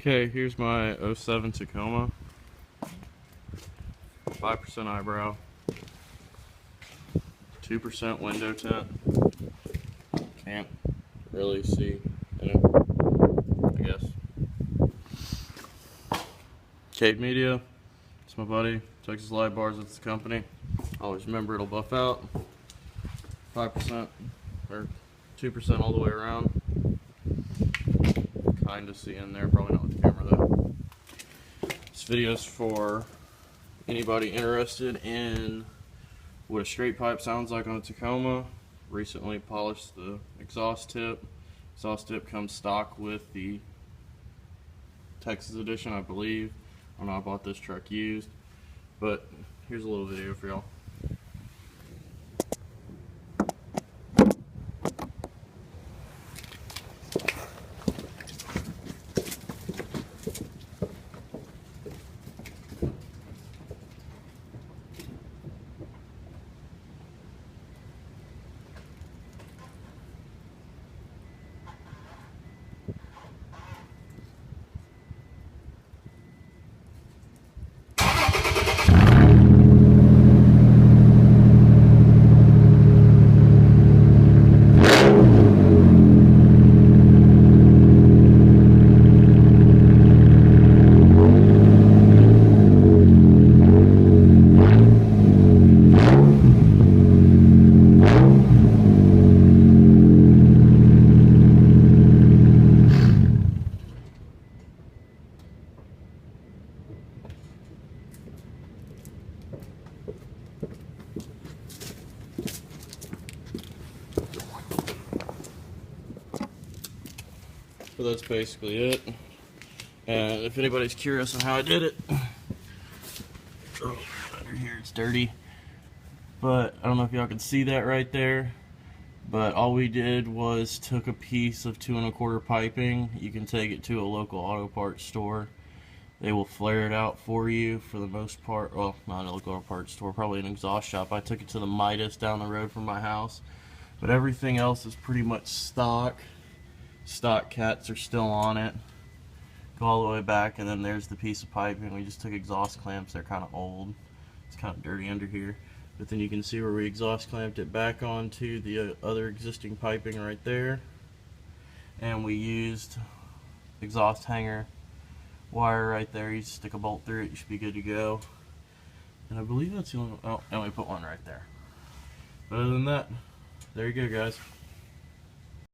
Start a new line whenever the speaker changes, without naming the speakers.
Okay, here's my '07 Tacoma. 5% eyebrow, 2% window tint. Can't really see in it, I guess. Cape Media, it's my buddy. Texas Light Bars, it's the company. Always remember it'll buff out. 5% or 2% all the way around. Kind of see in there, probably not with the camera though. This video's for anybody interested in what a straight pipe sounds like on a Tacoma. Recently polished the exhaust tip. Exhaust tip comes stock with the Texas edition, I believe. I don't know, I bought this truck used, but here's a little video for y'all. So that's basically it. And if anybody's curious on how I did it, under here it's dirty, but I don't know if y'all can see that right there. But all we did was took a piece of 2 1/4 piping. You can take it to a local auto parts store. They will flare it out for you for the most part. Well, not a local auto parts store, probably an exhaust shop. I took it to the Midas down the road from my house. But everything else is pretty much stock. Stock cats are still on it. Go all the way back, and then there's the piece of piping. We just took exhaust clamps. They're kind of old. It's kind of dirty under here. But then you can see where we exhaust clamped it back onto the other existing piping right there. And we used exhaust hanger wire right there. You stick a bolt through it, you should be good to go. And I believe that's the only, oh, and we put one right there. But other than that, there you go, guys.